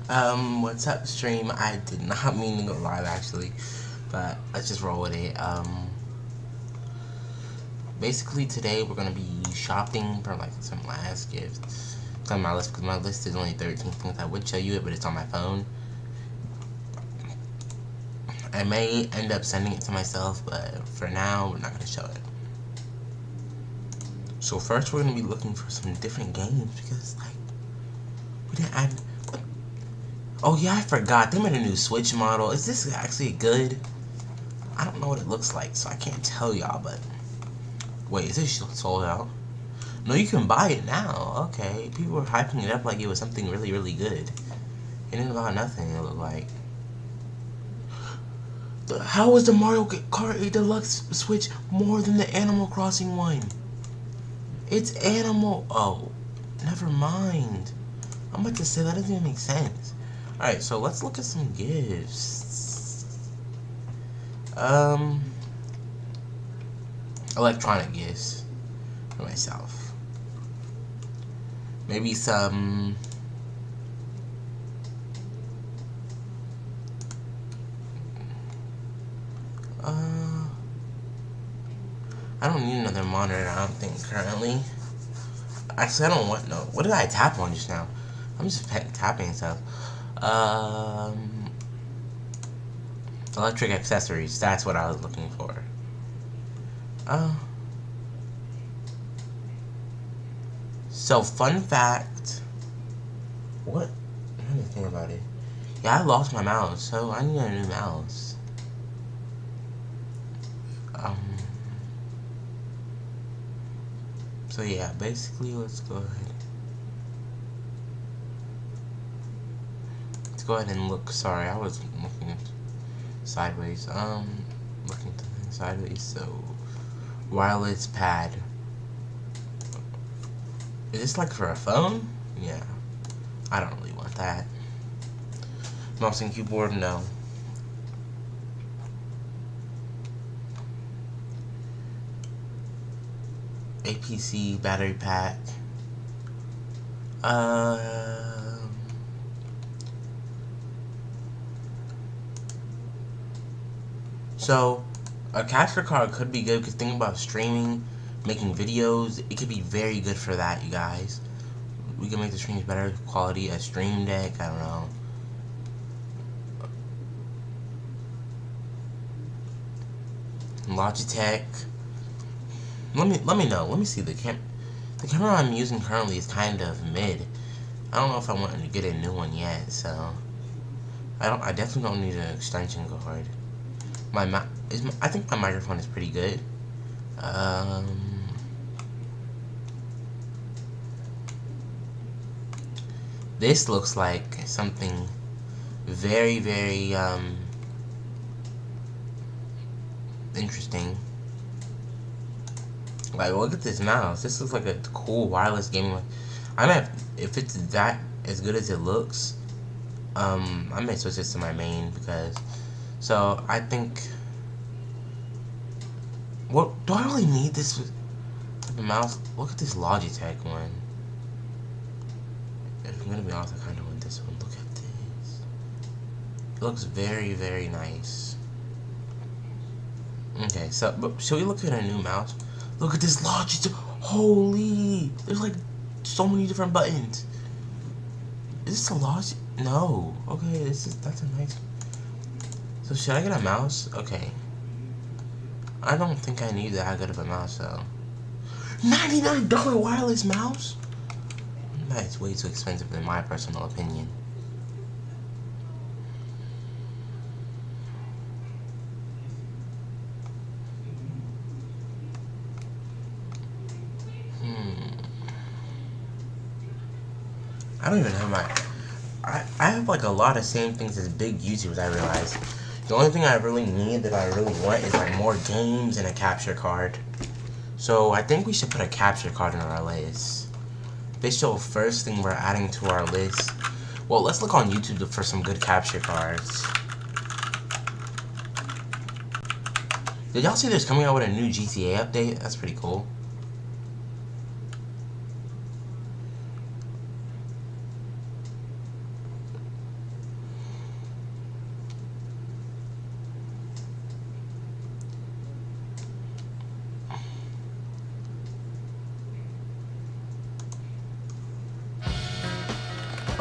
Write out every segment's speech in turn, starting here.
What's up, stream? I did not mean to go live, actually, but let's just roll with it. Basically today we're gonna be shopping for like some last gifts. It's on my list because my list is only 13 things. I would show you it, but it's on my phone. I may end up sending it to myself, but for now we're not gonna show it. So first we're gonna be looking for some different games because like we didn't add. What? Oh yeah, I forgot. They made a new Switch model. Is this actually good? I don't know what it looks like, so I can't tell y'all, but wait, is this sold out? No, you can buy it now. Okay, people were hyping it up like it was something really, really good. It ain't about nothing, it looked like. How is the Mario Kart 8 Deluxe Switch more than the Animal Crossing one? It's Animal... Oh, never mind. I'm about to say that doesn't even make sense. Alright, so let's look at some gifts. Electronic gifts for myself. Maybe some... I don't need another monitor, I don't think, currently. Actually, I don't want no... What did I tap on just now? I'm just tapping stuff. Electric accessories, that's what I was looking for. So, fun fact... What? I didn't think about it. Yeah, I lost my mouse, so I need a new mouse. So yeah, basically, let's go ahead. Let's go ahead and look. Sorry, I was looking sideways. Looking sideways. So, wireless pad. Is this like for a phone? Yeah. I don't really want that. Mouse and keyboard, no. APC battery pack. So a capture card could be good because think about streaming, making videos. It could be very good for that, you guys. We can make the streams better quality. A stream deck, I don't know. Logitech. Let me know. Let me see the camera I'm using currently is kind of mid. I don't know if I want to get a new one yet, so I definitely don't need an extension cord. I think my microphone is pretty good. This looks like something very, very interesting. Like, look at this mouse. This looks like a cool wireless gaming mouse. I mean, if it's that as good as it looks, I may switch this to my main because. So I think. What do I really need this type of mouse? Look at this Logitech one. If I'm gonna be honest, I kind of want this one. Look at this. It looks very, very nice. Okay, so but should we look at a new mouse? Look at this Logitech. Holy! There's like so many different buttons. Is this a Logitech? No. Okay, that's a nice. So should I get a mouse? Okay. I don't think I need that good of a mouse though. $99 wireless mouse? That is way too expensive in my personal opinion. I don't even have I have like a lot of same things as big YouTubers, I realize. The only thing I really need that I really want is like more games and a capture card. So I think we should put a capture card in our list. Official first thing we're adding to our list. Well, let's look on YouTube for some good capture cards. Did y'all see there's coming out with a new GTA update? That's pretty cool.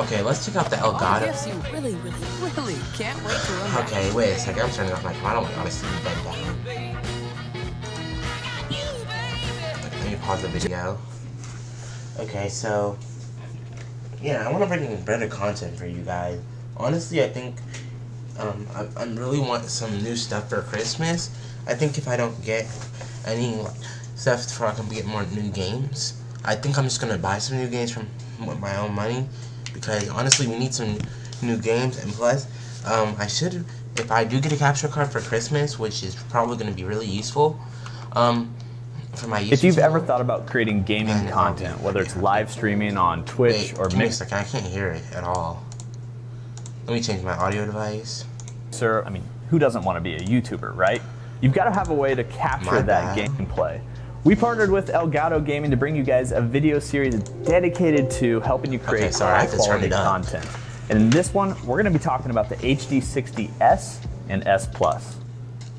Okay, let's check out the Elgato. Yes, you really can't wait to unwrap. Okay, wait a second. I'm turning off my camera. I don't want to see you bend down. Let me pause the video. Okay, so yeah, I want to bring in better content for you guys. Honestly, I think I really want some new stuff for Christmas. I think if I don't get any stuff for I can get more new games, I think I'm just gonna buy some new games with my own money, because honestly we need some new games. And plus I should, if I do get a capture card for Christmas, which is probably gonna be really useful for my YouTube If you've channel. ever thought about creating gaming content, whether it's live streaming on Twitch or Mixer, I can't hear it at all. Let me change my audio device. Sir, I mean, who doesn't want to be a YouTuber, right? You've got to have a way to capture that gameplay. We partnered with Elgato Gaming to bring you guys a video series dedicated to helping you create high quality content. And in this one, we're going to be talking about the HD60S and S Plus.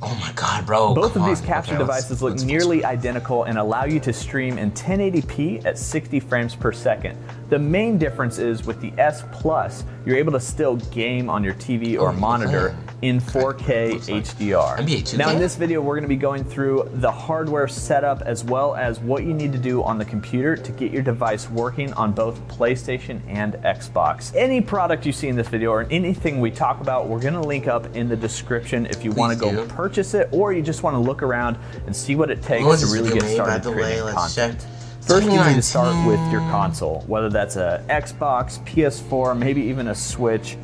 Oh my god, bro. Both of these capture devices look nearly identical and allow you to stream in 1080p at 60 frames per second. The main difference is with the S Plus, you're able to still game on your TV or monitor in 4K HDR. Now in this video, we're going to be going through the hardware setup as well as what you need to do on the computer to get your device working on both PlayStation and Xbox. Any product you see in this video or anything we talk about, we're going to link up in the description if you want to go purchase it, or you just want to look around and see what it takes to really get started creating content. First, you need to start with your console, whether that's a Xbox, PS4, maybe even a Switch,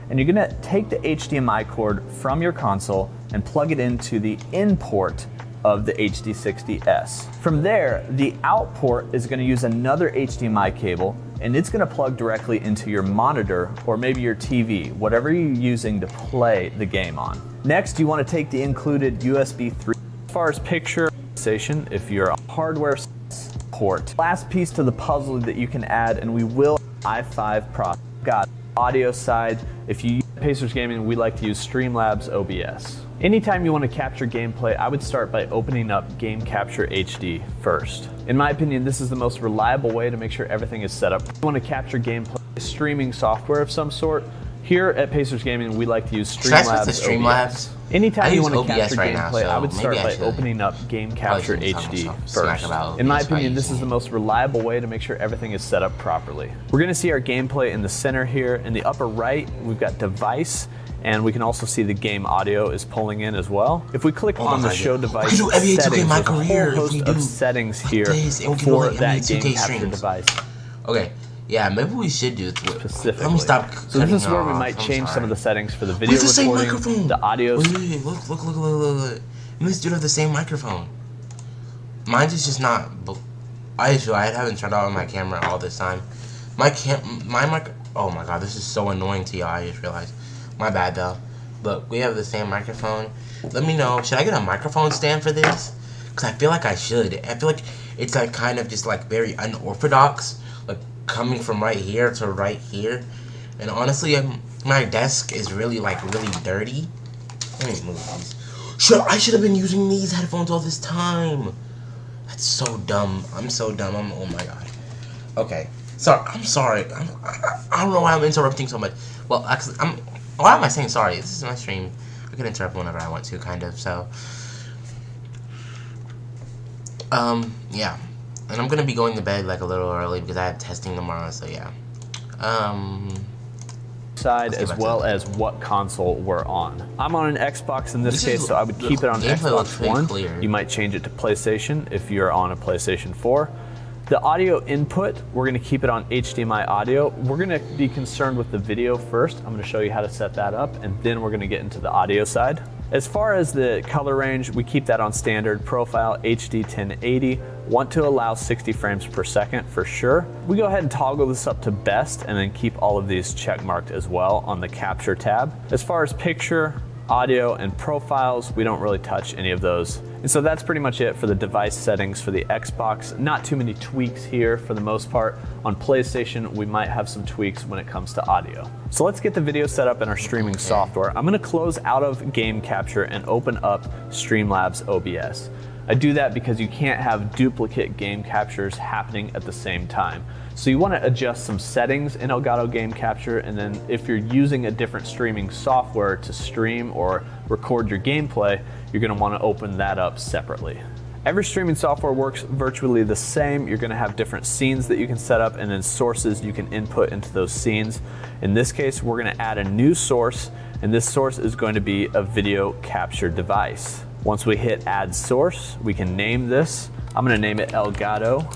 and you're gonna take the HDMI cord from your console and plug it into the in port of the HD60S. From there, the out port is gonna use another HDMI cable, and it's gonna plug directly into your monitor or maybe your TV, whatever you're using to play the game on. Next, you wanna take the included USB 3. As far as picture station, if you're a hardware port. Last piece to the puzzle that you can add, and we will i5 processor. Got audio side. If you use Pacers Gaming, we like to use Streamlabs OBS. Anytime you want to capture gameplay, I would start by opening up Game Capture HD first. In my opinion, this is the most reliable way to make sure everything is set up. If you want to capture gameplay, streaming software of some sort, here at Pacers Gaming, we like to use Streamlabs OBS. Anytime you want to capture gameplay, I would start by opening up Game Capture HD first. In my opinion, this is the most reliable way to make sure everything is set up properly. We're going to see our gameplay in the center here. In the upper right, we've got device, and we can also see the game audio is pulling in as well. If we click on the show device settings, there's a whole host of settings here for that game capture device. Okay. Yeah, maybe we should do it specifically. Let me stop. So this is where we might change some of the settings for the video recording, the audio. Wait, look. This dude have the same microphone. Mine's is just not. I haven't turned on my camera all this time. Oh my god, this is so annoying to y'all. I just realized. My bad though. Look, we have the same microphone. Let me know. Should I get a microphone stand for this? Cause I feel like I should. I feel like it's like kind of just like very unorthodox. Coming from right here to right here, and honestly, my desk is really dirty. Let me move these. I should have been using these headphones all this time. That's so dumb. I'm so dumb. Oh my god. Okay. I'm sorry. I don't know why I'm interrupting so much. Well, actually, why am I saying sorry? This is my stream. I can interrupt whenever I want to, kind of. So, yeah. And I'm gonna be going to bed like a little early because I have testing tomorrow, so yeah. Side as well as what console we're on. I'm on an Xbox in this case, so I would keep it on Xbox One. You might change it to PlayStation if you're on a PlayStation 4. The audio input, we're gonna keep it on HDMI audio. We're gonna be concerned with the video first. I'm gonna show you how to set that up, and then we're gonna get into the audio side. As far as the color range, we keep that on standard profile HD 1080. Want to allow 60 frames per second for sure. We go ahead and toggle this up to best and then keep all of these check marked as well on the capture tab. As far as picture, audio, and profiles, we don't really touch any of those. And so that's pretty much it for the device settings for the Xbox. Not too many tweaks here for the most part. On PlayStation, we might have some tweaks when it comes to audio. So let's get the video set up in our streaming software. I'm gonna close out of Game Capture and open up Streamlabs OBS. I do that because you can't have duplicate game captures happening at the same time. So you want to adjust some settings in Elgato Game Capture, and then if you're using a different streaming software to stream or record your gameplay, you're going to want to open that up separately. Every streaming software works virtually the same. You're going to have different scenes that you can set up and then sources you can input into those scenes. In this case, we're going to add a new source, and this source is going to be a video capture device. Once we hit add source, we can name this. I'm going to name it Elgato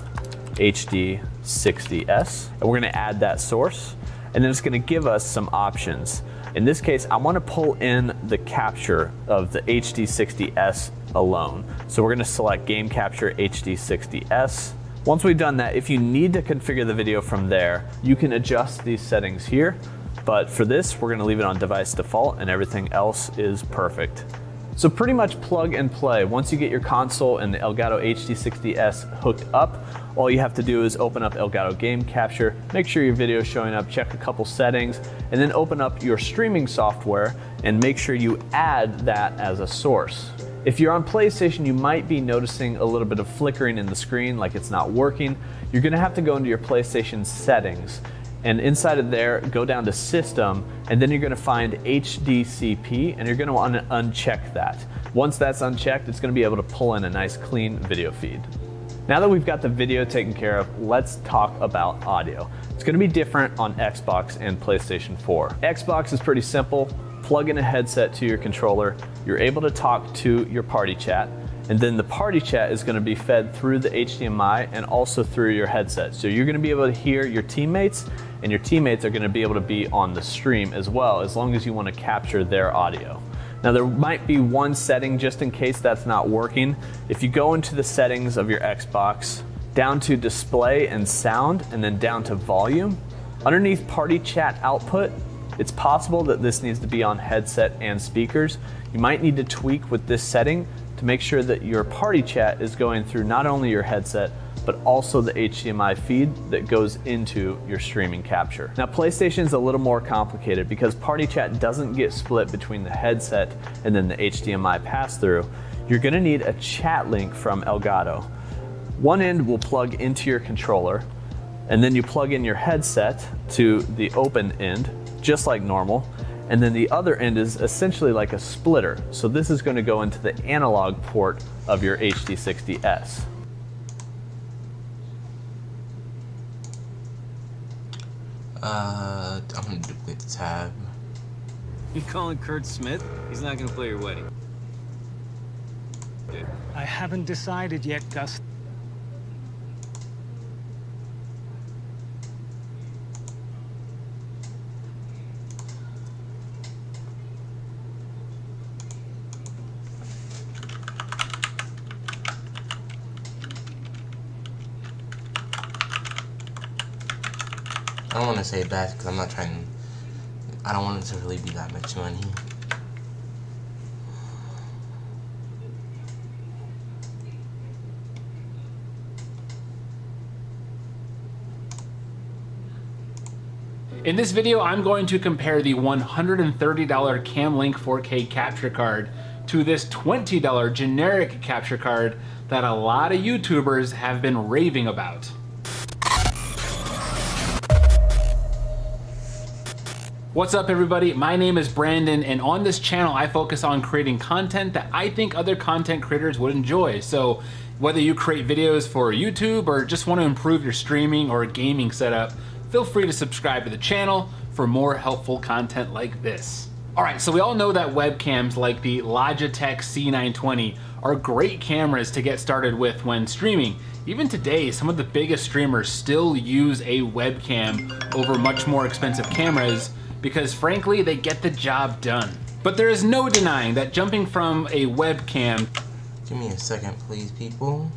HD60S, and we're going to add that source, and then it's going to give us some options. In this case, I want to pull in the capture of the HD60S alone. So we're going to select Game Capture HD60S. Once we've done that, if you need to configure the video from there, you can adjust these settings here. But for this, we're going to leave it on device default, and everything else is perfect. So pretty much plug and play. Once you get your console and the Elgato HD60S hooked up, all you have to do is open up Elgato Game Capture, make sure your video is showing up, check a couple settings, and then open up your streaming software and make sure you add that as a source. If you're on PlayStation, you might be noticing a little bit of flickering in the screen, like it's not working. You're gonna have to go into your PlayStation settings, and inside of there, go down to System, and then you're gonna find HDCP, and you're gonna wanna uncheck that. Once that's unchecked, it's gonna be able to pull in a nice clean video feed. Now that we've got the video taken care of, let's talk about audio. It's gonna be different on Xbox and PlayStation 4. Xbox is pretty simple. Plug in a headset to your controller, you're able to talk to your party chat, and then the party chat is going to be fed through the HDMI and also through your headset. So you're going to be able to hear your teammates, and your teammates are going to be able to be on the stream as well, as long as you want to capture their audio. Now there might be one setting just in case that's not working. If you go into the settings of your Xbox, down to display and sound, and then down to volume, underneath party chat output, it's possible that this needs to be on headset and speakers. You might need to tweak with this setting to make sure that your party chat is going through not only your headset, but also the HDMI feed that goes into your streaming capture. Now PlayStation is a little more complicated because party chat doesn't get split between the headset and then the HDMI pass-through. You're gonna need a chat link from Elgato. One end will plug into your controller, and then you plug in your headset to the open end, just like normal, and then the other end is essentially like a splitter. So this is going to go into the analog port of your HD60S. I'm gonna duplicate the tab. You calling Kurt Smith? He's not gonna play your wedding. Dude. I haven't decided yet, Gus. I don't want to say that because I'm not trying. I don't want it to really be that much money. In this video, I'm going to compare the $130 Camlink 4K capture card to this $20 generic capture card that a lot of YouTubers have been raving about. What's up everybody, my name is Brandon, and on this channel I focus on creating content that I think other content creators would enjoy. So whether you create videos for YouTube or just want to improve your streaming or gaming setup, feel free to subscribe to the channel for more helpful content like this. Alright, so we all know that webcams like the Logitech C920 are great cameras to get started with when streaming. Even today, some of the biggest streamers still use a webcam over much more expensive cameras because frankly, they get the job done. But there is no denying that jumping from a webcam... Give me a second, please, people.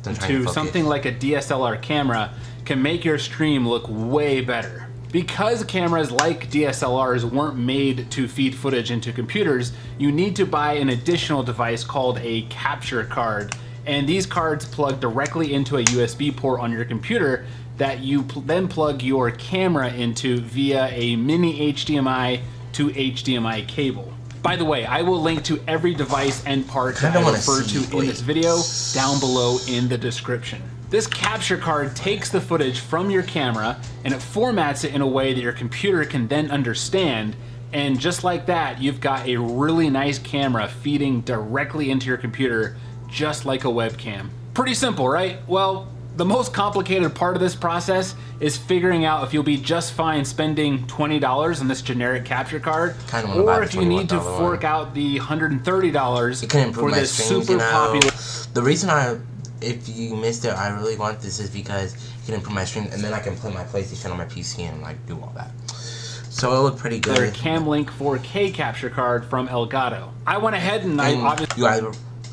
to something like a DSLR camera can make your stream look way better. Because cameras like DSLRs weren't made to feed footage into computers, you need to buy an additional device called a capture card. And these cards plug directly into a USB port on your computer that you then plug your camera into via a mini HDMI to HDMI cable. By the way, I will link to every device and part that I refer to in this video down below in the description. This capture card takes the footage from your camera and it formats it in a way that your computer can then understand, and just like that, you've got a really nice camera feeding directly into your computer, just like a webcam. Pretty simple, right? Well, the most complicated part of this process is figuring out if you'll be just fine spending $20 on this generic capture card, or if you need to fork out the $130 for this super popular. The reason if you missed it, I really want this is because it can improve my stream, and then I can play my PlayStation on my PC and like do all that. So it looked pretty good. Their Camlink 4K capture card from Elgato. I went ahead and I obviously.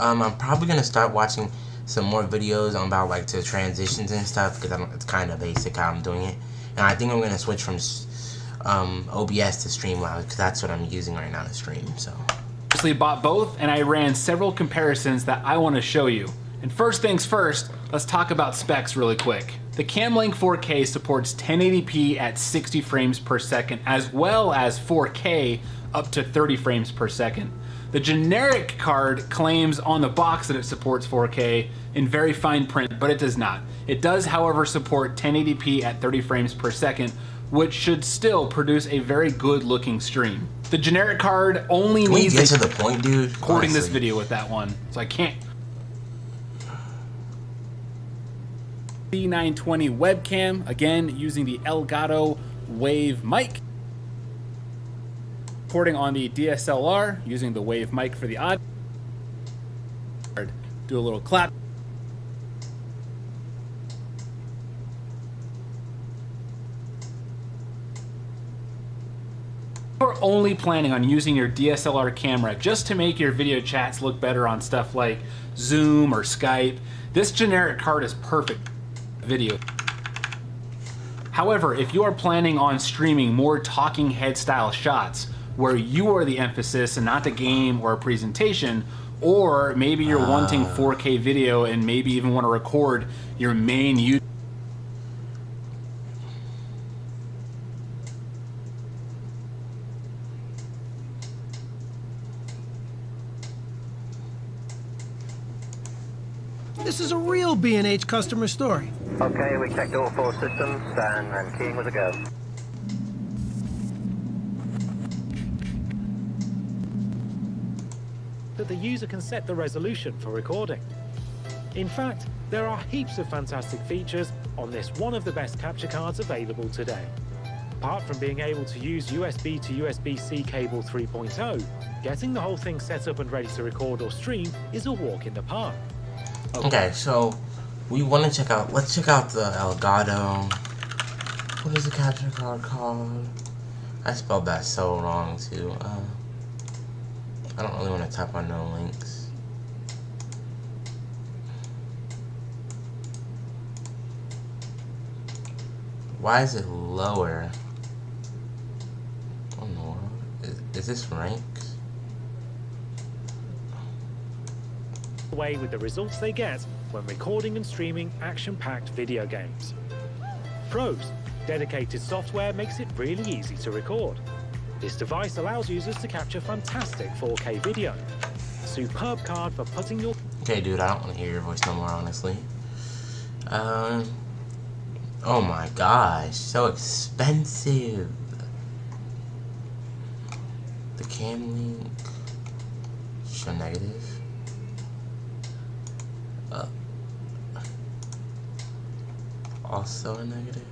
I'm probably gonna start watching some more videos about like the transitions and stuff, because it's kind of basic how I'm doing it, and I think I'm gonna switch from OBS to Streamlabs because that's what I'm using right now to stream. So obviously bought both, and I ran several comparisons that I want to show you. And first things first, let's talk about specs really quick. The Camlink 4K supports 1080p at 60 frames per second, as well as 4K up to 30 frames per second. The generic card claims on the box that it supports 4K in very fine print, but it does not. It does, however, support 1080p at 30 frames per second, which should still produce a very good looking stream. The generic card only needs get to the point, dude. Recording this video with that one, so I can't. C920 webcam, again using the Elgato Wave mic. Recording on the DSLR using the Wave mic for the audio. Do a little clap. You're only planning on using your DSLR camera just to make your video chats look better on stuff like Zoom or Skype. This generic card is perfect video. However, if you are planning on streaming more talking head style shots where you are the emphasis and not the game or a presentation, or maybe you're wanting 4K video and maybe even want to record your main YouTube. This is a real B&H customer story. Okay, we checked all 4 systems and keying was a go. That the user can set the resolution for recording. In fact, there are heaps of fantastic features on this one of the best capture cards available today. Apart from being able to use USB to USB-C cable 3.0, getting the whole thing set up and ready to record or stream is a walk in the park. Okay, so we want to check out, let's check out the Elgato. What is the capture card called? I spelled that so wrong too. I don't really want to type on no links. Why is it lower? What in the world? Is this ranked? Away with the results they get when recording and streaming action-packed video games. Pros, dedicated software makes it really easy to record. This device allows users to capture fantastic 4K video. Superb card for putting your... Okay, dude, I don't want to hear your voice no more, honestly. Oh my gosh, so expensive. The Camlink. Show negative. Also a negative.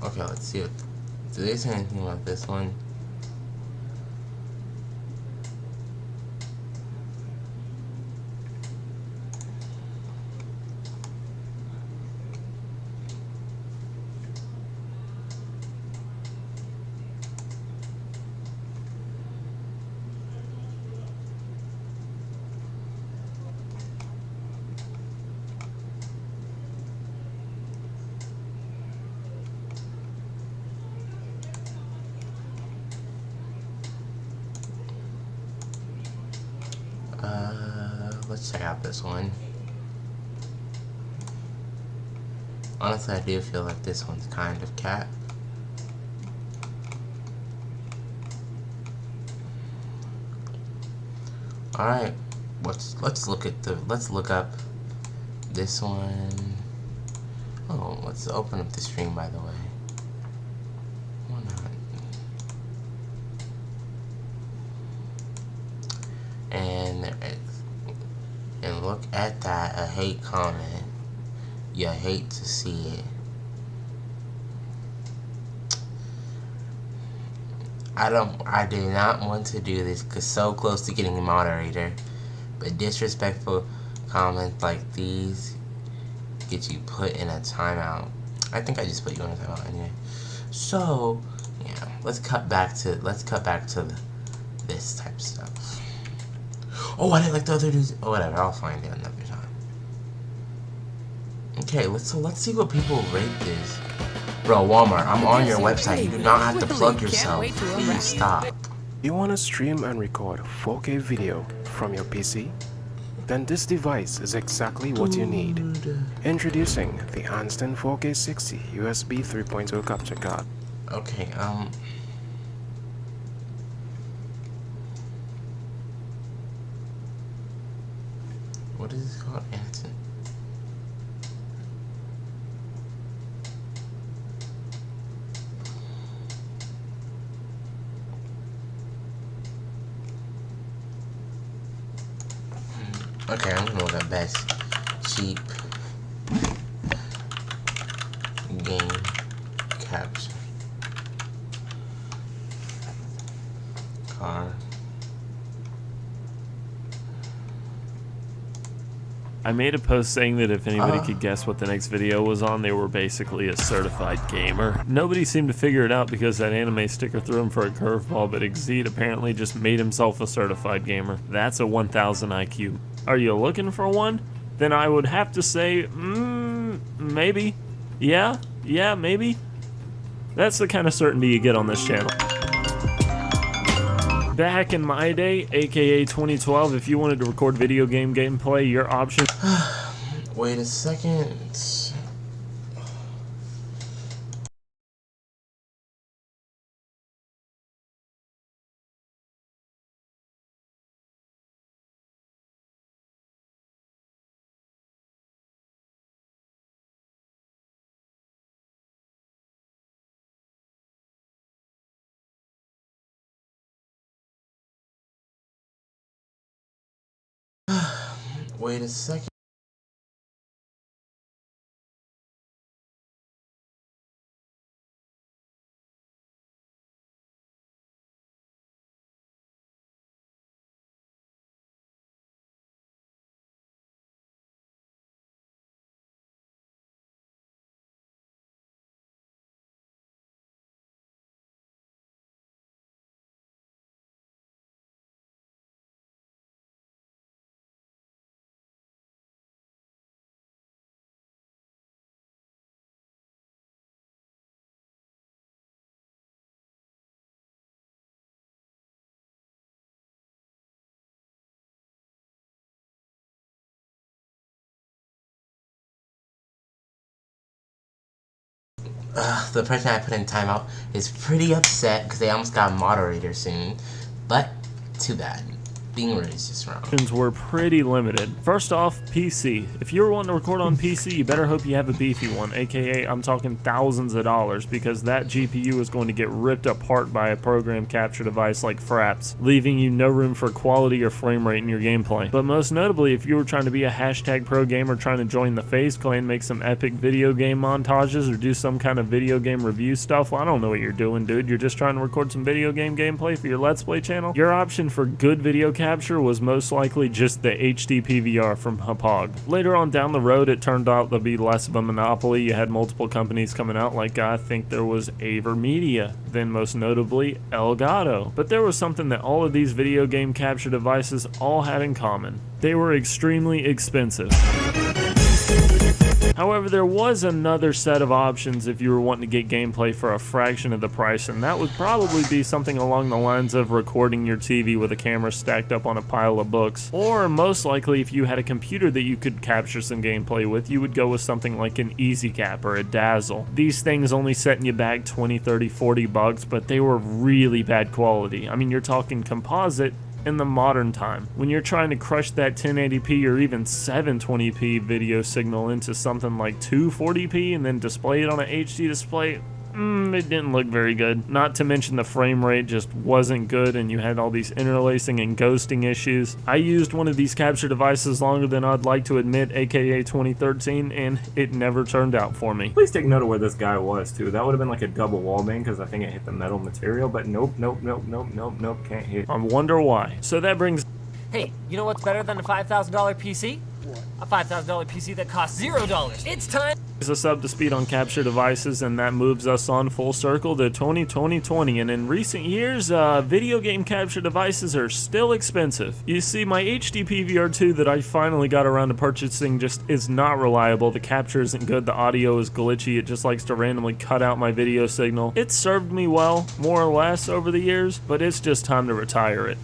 Okay, let's see what. Do they say anything about this one? let's check out this one. Honestly, I do feel like this one's kind of cat. All right, let's look up this one. Oh, let's open up the stream, by the way. Why not? And look at that, a hate comment. You hate to see it. I do not want to do this because so close to getting a moderator, but disrespectful comments like these get you put in a timeout. I think I just put you in a timeout anyway. So yeah, let's cut back to this type of stuff. Oh, I didn't like the other dudes. Oh, whatever. I'll find it another time. Okay, let's see what people rate this. Bro, Walmart, I'm on your website. You do not have to plug yourself. Please stop. You want to stream and record 4K video from your PC? Then this device is exactly what you need. Introducing the Anston 4K 60 USB 3.0 capture card. Okay, what is this called? Anston. Okay, I'm gonna look at best cheap game capture card. I made a post saying that if anybody could guess what the next video was on, they were basically a certified gamer. Nobody seemed to figure it out because that anime sticker threw him for a curveball, but Exceed apparently just made himself a certified gamer. That's a 1000 IQ. Are you looking for one? Then I would have to say, maybe. Yeah, maybe. That's the kind of certainty you get on this channel. Back in my day, aka 2012, if you wanted to record video game gameplay, your option... Wait a second. Wait a second. The person I put in timeout is pretty upset because they almost got a moderator soon, but too bad. Being raised just wrong. Were pretty limited. First off, PC. If you're wanting to record on PC, you better hope you have a beefy one, aka I'm talking thousands of dollars, because that GPU is going to get ripped apart by a program capture device like Fraps, leaving you no room for quality or frame rate in your gameplay. But most notably, if you were trying to be a hashtag pro gamer trying to join the FaZe clan, make some epic video game montages, or do some kind of video game review stuff, well, I don't know what you're doing, dude. You're just trying to record some video game gameplay for your Let's Play channel? Your option for good video capture was most likely just the HD PVR from Hapog. Later on down the road, it turned out to be less of a monopoly. You had multiple companies coming out, like I think there was AverMedia, then most notably Elgato. But there was something that all of these video game capture devices all had in common. They were extremely expensive. However, there was another set of options if you were wanting to get gameplay for a fraction of the price, and that would probably be something along the lines of recording your TV with a camera stacked up on a pile of books. Or most likely, if you had a computer that you could capture some gameplay with, you would go with something like an EasyCap or a Dazzle. These things only setting you back 20, 30, 40 bucks, but they were really bad quality. I mean, you're talking composite in the modern time. When you're trying to crush that 1080p or even 720p video signal into something like 240p and then display it on an HD display, it didn't look very good. Not to mention the frame rate just wasn't good, and you had all these interlacing and ghosting issues. I used one of these capture devices longer than I'd like to admit, aka 2013, and it never turned out for me. Please take note of where this guy was too. That would have been like a double wall bang because I think it hit the metal material, but nope, can't hit. I wonder why. So that brings... Hey, you know what's better than a $5,000 PC? What? A $5,000 PC that costs $0. It's time! Us up to speed on capture devices, and that moves us on full circle to 2020. And in recent years, video game capture devices are still expensive. You see, my HD PVR2 that I finally got around to purchasing just is not reliable. The capture isn't good, the audio is glitchy, it just likes to randomly cut out my video signal. It's served me well, more or less, over the years, but it's just time to retire it.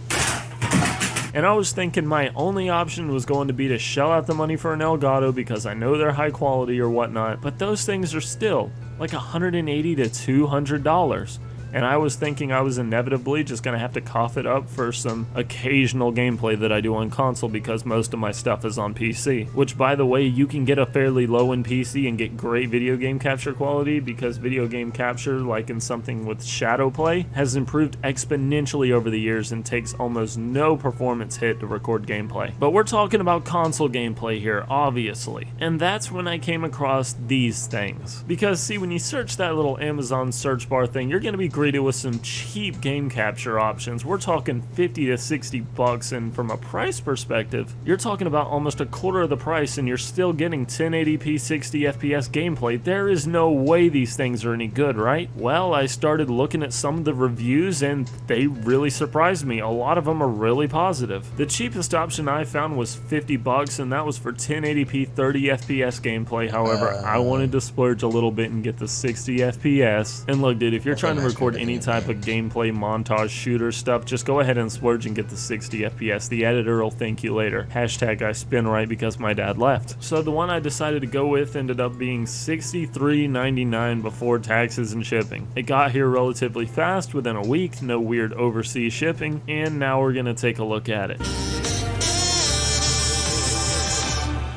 And I was thinking my only option was going to be to shell out the money for an Elgato because I know they're high quality or whatnot, but those things are still like $180 to $200. And I was thinking I was inevitably just going to have to cough it up for some occasional gameplay that I do on console because most of my stuff is on PC. Which, by the way, you can get a fairly low-end PC and get great video game capture quality because video game capture, like in something with shadow play, has improved exponentially over the years and takes almost no performance hit to record gameplay. But we're talking about console gameplay here, obviously. And that's when I came across these things. Because, see, when you search that little Amazon search bar thing, you're going to be greeted with some cheap game capture options. We're talking 50 to 60 bucks, and from a price perspective, you're talking about almost a quarter of the price and you're still getting 1080p 60 FPS gameplay. There is no way these things are any good, right? Well, I started looking at some of the reviews and they really surprised me. A lot of them are really positive. The cheapest option I found was 50 bucks, and that was for 1080p 30 FPS gameplay. However, I wanted to splurge a little bit and get the 60 FPS. And look, dude, if you're trying to record any type of gameplay montage shooter stuff, just go ahead and splurge and get the 60 FPS. The editor will thank you later. Hashtag I spin right because my dad left. So the one I decided to go with ended up being $63.99 before taxes and shipping. It got here relatively fast, within a week, no weird overseas shipping, and now we're gonna take a look at it.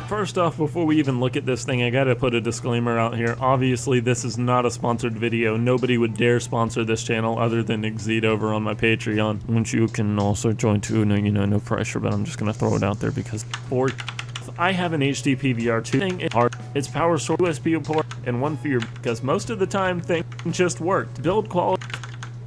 First off, before we even look at this thing, I gotta put a disclaimer out here. Obviously, this is not a sponsored video. Nobody would dare sponsor this channel other than Exceed over on my Patreon, which you can also join too. No, you know, no pressure, but I'm just gonna throw it out there because I have an HD PVR2 thing. It's power source, USB port, and one for your, because most of the time things just worked. Build quality.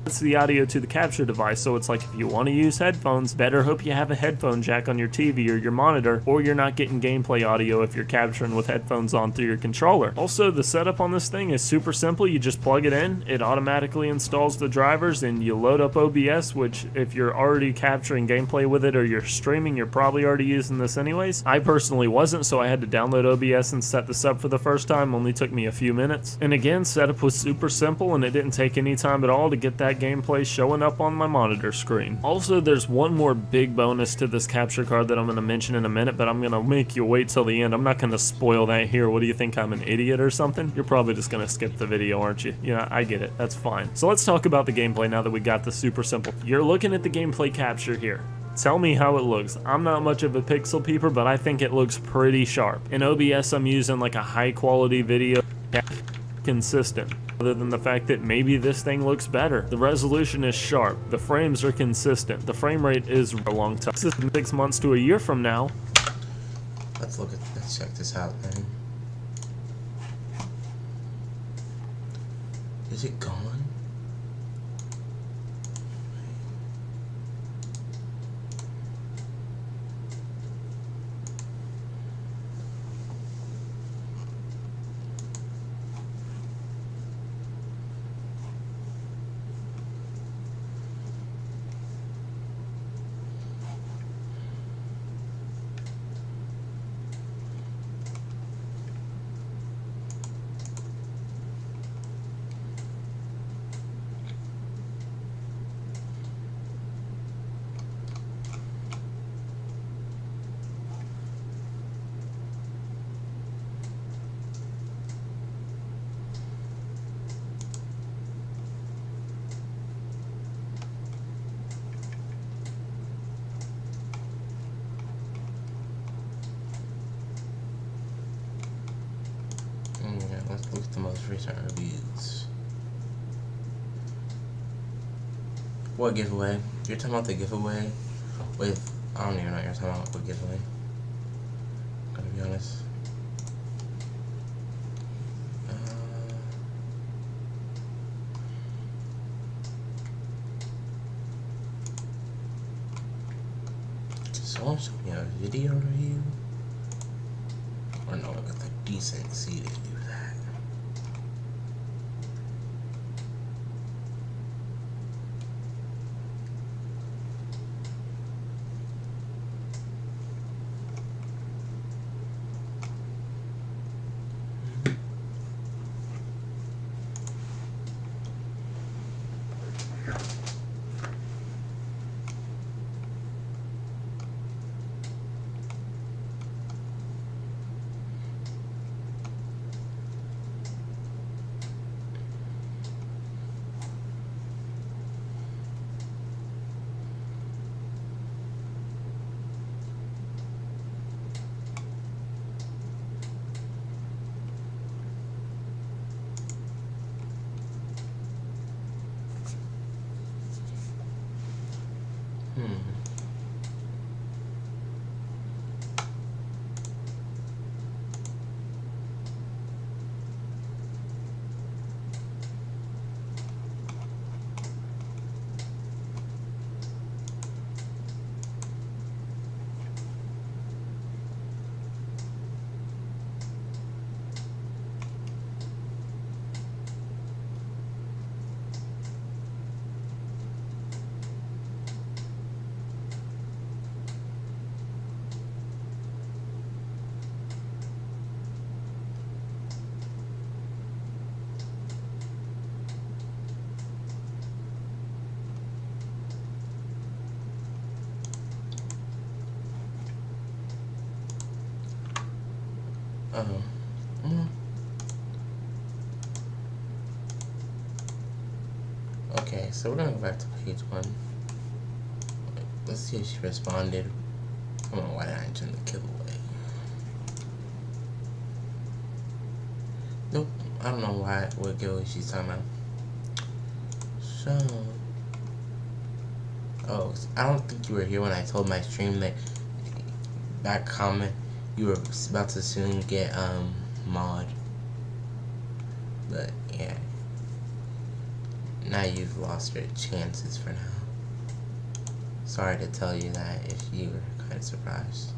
It's the audio to the capture device, so it's like if you want to use headphones, better hope you have a headphone jack on your TV or your monitor, or you're not getting gameplay audio if you're capturing with headphones on through your controller. Also, the setup on this thing is super simple. You just plug it in, it automatically installs the drivers, and you load up OBS, which if you're already capturing gameplay with it or you're streaming, you're probably already using this anyways. I personally wasn't, so I had to download OBS and set this up for the first time. Only took me a few minutes. And again, setup was super simple, and it didn't take any time at all to get that gameplay showing up on my monitor screen. Also, there's one more big bonus to this capture card that I'm going to mention in a minute, but I'm going to make you wait till the end. I'm not going to spoil that here. What do you think, I'm an idiot or something? You're probably just going to skip the video, aren't you? Yeah, I get it. That's fine. So let's talk about the gameplay now that we got the super simple. You're looking at the gameplay capture here. Tell me how it looks. I'm not much of a pixel peeper, but I think it looks pretty sharp. In OBS, I'm using like a high quality video, consistent. Other than the fact that maybe this thing looks better. The resolution is sharp. The frames are consistent. The frame rate is a long time. This is 6 months to a year from now. Let's check this out, man. Is it gone? recent reviews. What giveaway? You're talking about the giveaway with, I don't even know what you're talking about. What giveaway? Gotta be honest. Someone show me a video review? Or no, with a decent seat to do that. Okay, so we're gonna go back to page 1. Let's see if she responded. I don't know why I turned the giveaway. Nope, I don't know what giveaway she's talking about. So, oh, I don't think you were here when I told my stream that back comment you were about to soon get mod. But yeah, now you've lost your chances for now. Sorry to tell you that if you were kind of surprised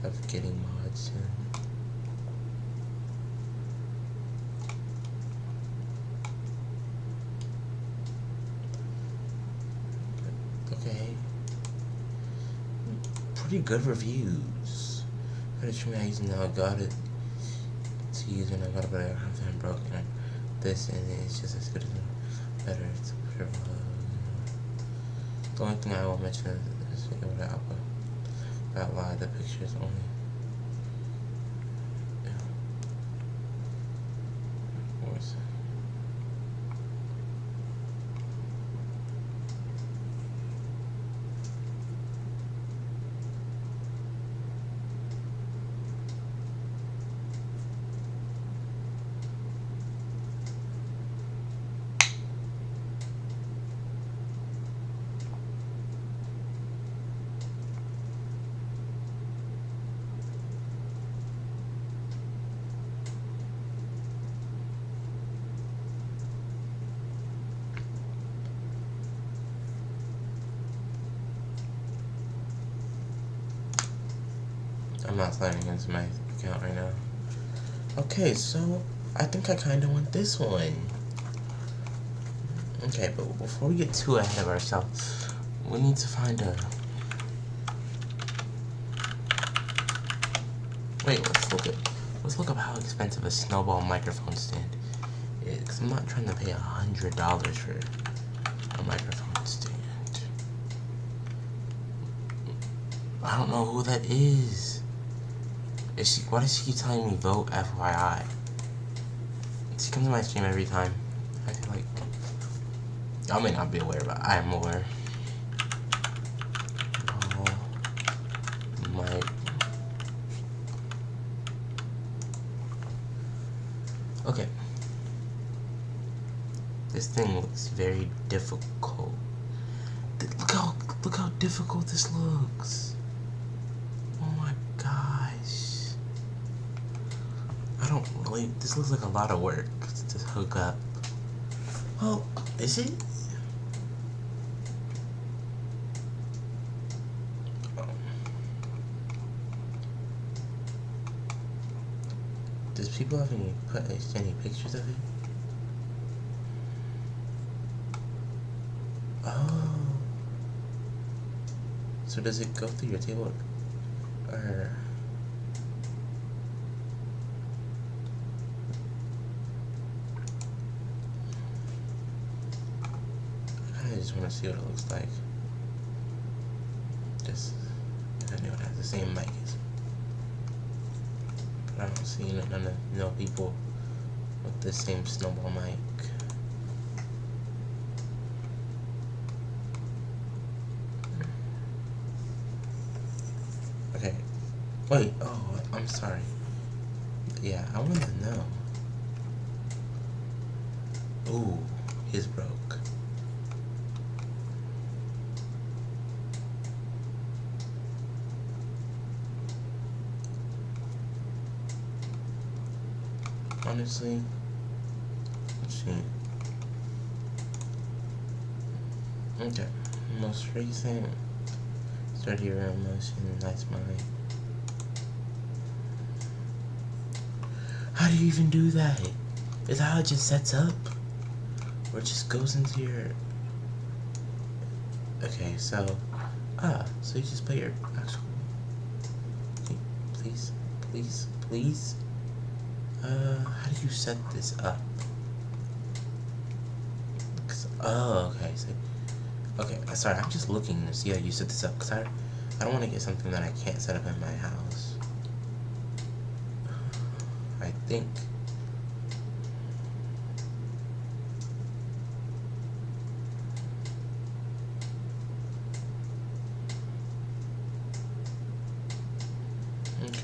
of getting mods soon. Okay. Pretty good reviews. I just remember using now got it to use and I got a better content broken. This and it's just as good as better. It's pure the only thing I will mention is video that lie, the pictures only. Yeah. Of course. I'm not sliding into my account right now. Okay, so I think I kind of want this one. Okay, but before we get too ahead of ourselves, we need to find a... Wait, let's look up how expensive a snowball microphone stand is. Because I'm not trying to pay $100 for a microphone stand. I don't know who that is. Why does she keep telling me vote FYI? She comes to my stream every time. I feel like y'all may not be aware, but I am aware. Okay. This thing looks very difficult. Look how difficult this looks. Oh my gosh. I don't really, this looks like a lot of work to hook up. Well, is it? Does people have any pictures of it? Oh. So does it go through your table? Or I just want to see what it looks like. Just I know it has the same mic as, but I don't see no people with the same snowball mic. Okay. Wait, oh, I'm sorry. Yeah, I want to know. Ooh, his broke. Honestly, let's see. Okay, most recent 30 round motion, that's mine. How do you even do that? Is that how it just sets up? Or it just goes into your... Okay, so... so you just put your actual... Okay, please, please, please. How do you set this up? Oh, okay, so... Okay, sorry, I'm just looking to see how you set this up, because I don't want to get something that I can't set up in my house. I think... Okay.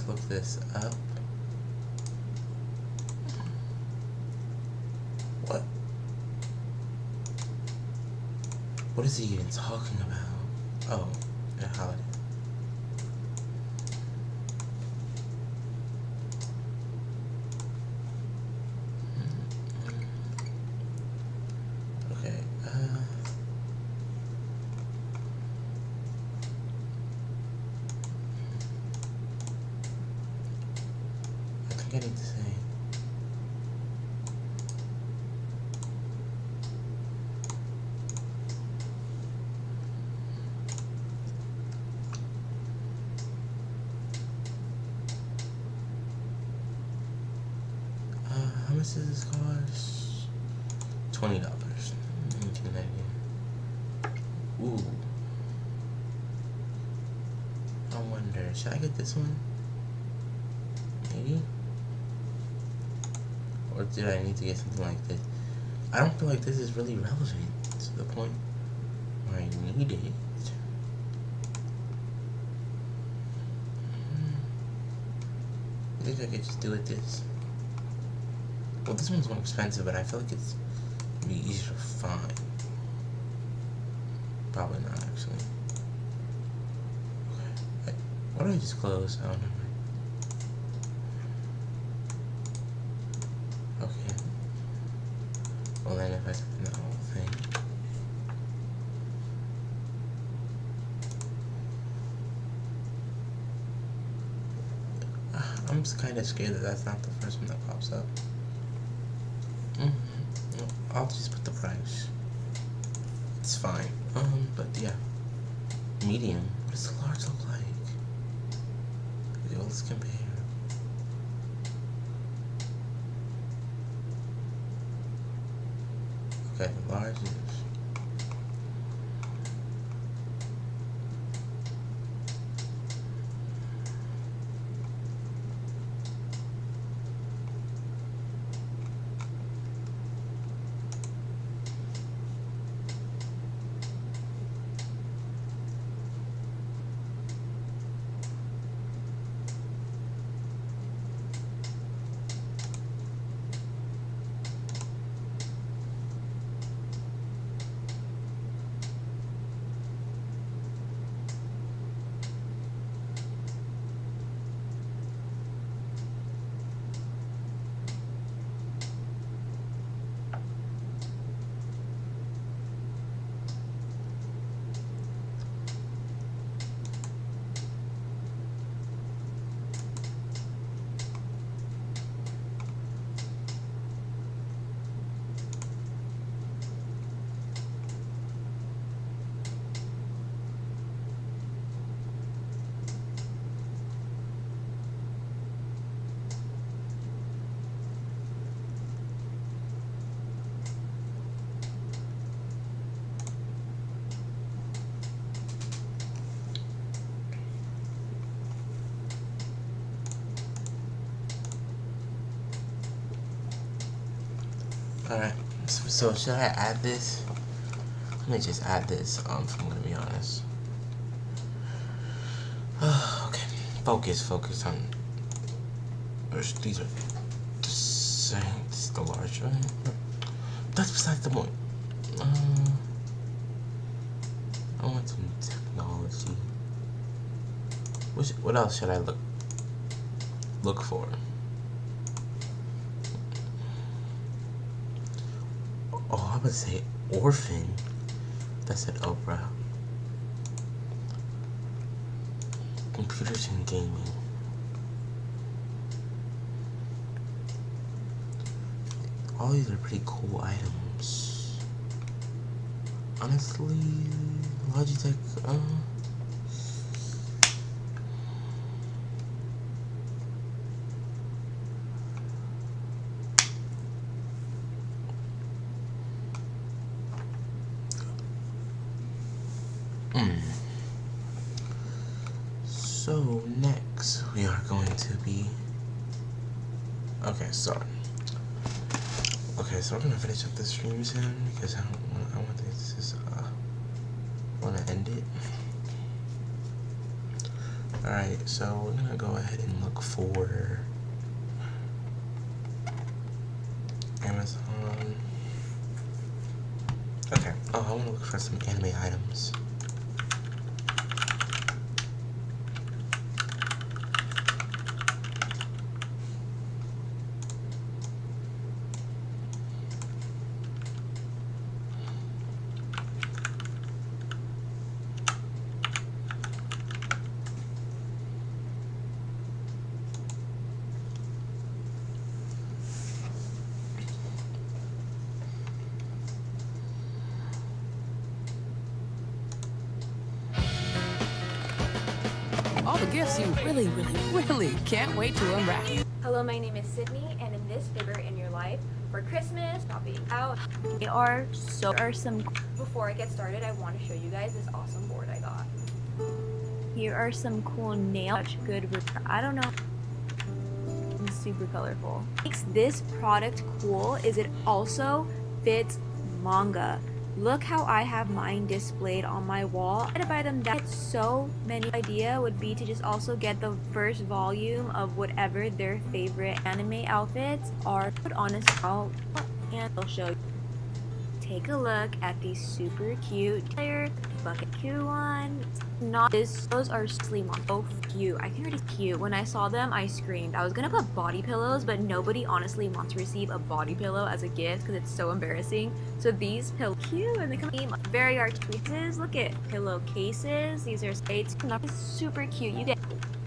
Look this up. What? What is he even talking about? Oh, yeah, holiday. Okay, I need to say. How much does this cost? $20. Ooh. I wonder, should I get this one? Maybe? Or did I need to get something like this? I don't feel like this is really relevant to the point where I need it. I think I could just do it this. Well, this one's more expensive, but I feel like it's gonna be easier to find. Probably not, actually. Okay. What did I just close? I don't know. Okay. Well, then if I spin the whole thing. I'm just kind of scared that that's not the first one that pops up. I'll just put the price. It's fine. But yeah. Medium. What does the large look like? Okay, let's compare. Okay, the large is... Alright, so should I add this? Let me just add this, if I'm gonna be honest. Okay, focus on. These are the same. This is the large, right? That's besides the point. I want some technology. What else should I look for? Oh, I would say orphan. That's at Oprah. Computers and gaming. All these are pretty cool items. Honestly, Logitech, So next we are going to be so we're gonna finish up the stream soon because I want this want to end it. Alright, so we're gonna go ahead and look for Amazon. Okay, I want to look for some anime items. All the gifts you really can't wait to unwrap. Hello, my name is Sydney, and in this figure in your life for Christmas, shopping out, they are some. Before I get started, I want to show you guys this awesome board I got. Here are some cool nails. Good, I don't know. It's super colorful. What makes this product cool is it also fits manga. Look how I have mine displayed on my wall. I had to buy them down. So many idea would be to just also get the first volume of whatever their favorite anime outfits are. Put on a scroll and I'll show you. Take a look at these super cute bucket cute ones. Those are slim on so cute. I think they're just cute. When I saw them, I screamed. I was gonna put body pillows, but nobody honestly wants to receive a body pillow as a gift because it's so embarrassing. So these pillows cute and they come in very artistic. Look at pillowcases. These are super cute. You get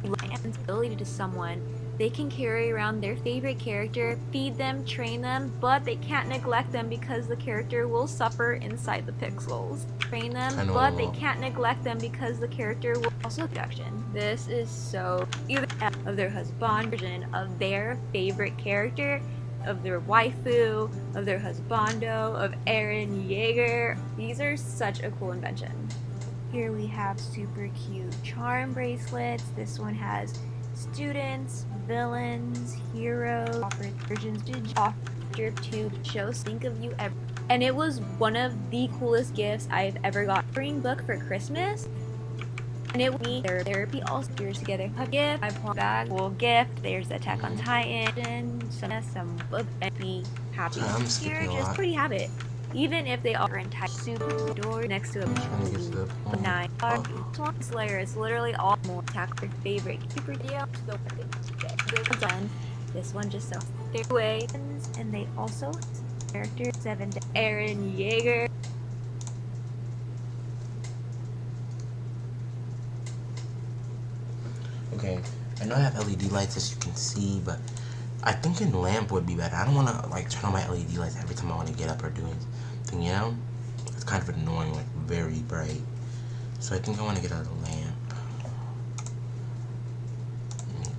and ability to someone. They can carry around their favorite character, feed them, train them, but they can't neglect them because the character will suffer inside the pixels. Train them, but they can't neglect them because the character will also production. This is so either of their husband version of their favorite character, of their waifu, of their husbando, of Eren Yeager. These are such a cool invention. Here we have super cute charm bracelets. This one has students, villains, heroes, versions to show think of you ever. And it was one of the coolest gifts I've ever got. Spring book for Christmas. And it will their therapy all years together. A gift, I pull back, cool gift. There's Attack on Titan, some book and be happy. Here, just pretty habit. Even if they are entire super door next to a 9 Swamp Slayer is literally all more attack their favorite super deal. So done. This one just so their way, and they also character 7 Eren Yeager. Okay, I know I have LED lights as you can see, but I think in lamp would be better. I don't want to like turn on my LED lights every time I want to get up or do anything, you know? It's kind of annoying, like very bright. So I think I want to get out of the lamp.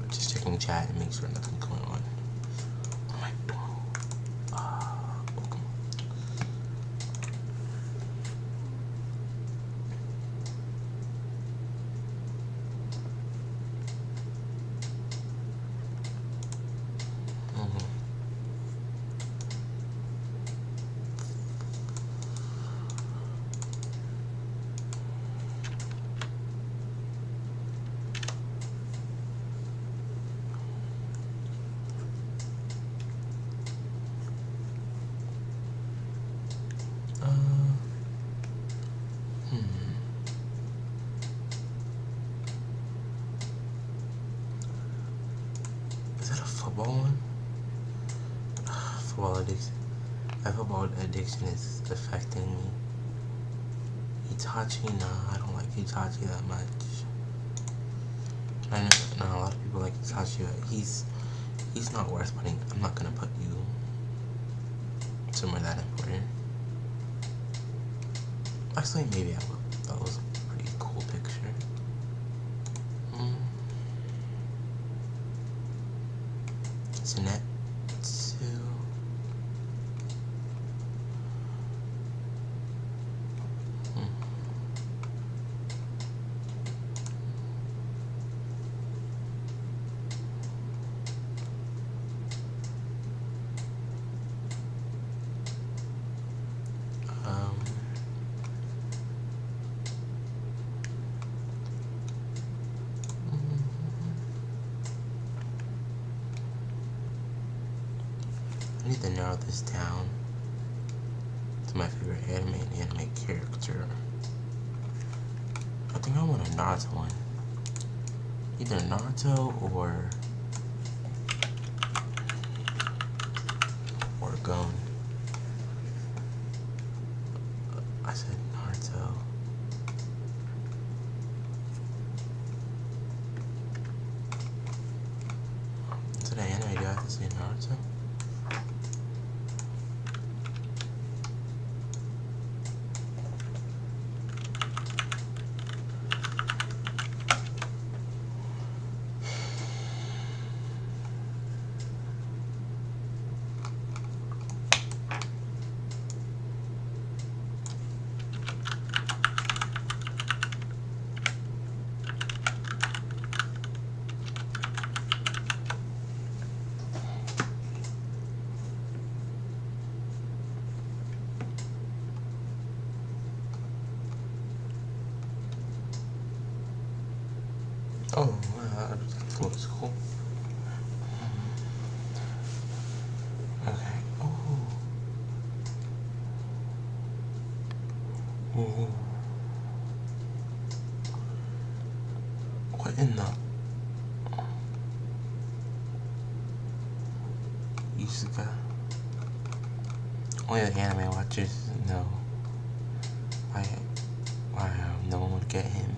Just checking chat and make sure nothing's going on. What am I doing? Okay. football one? Football addiction. My football addiction is affecting me. Itachi, nah, I don't like Itachi that much. I know a lot of people like Itachi, but he's not worth putting. I'm not gonna put you somewhere that important. Actually, maybe I will. That was a pretty cool picture. Jeanette. I need to narrow this down to my favorite anime and anime character. I think I want a Naruto one. Either Naruto or Gon. I said Naruto. Today anime, do I have to say Naruto? Oh, wow, that looks cool. Okay. Oh. Ooh. What in the? Yusuka. Only the anime watchers know why no one would get him.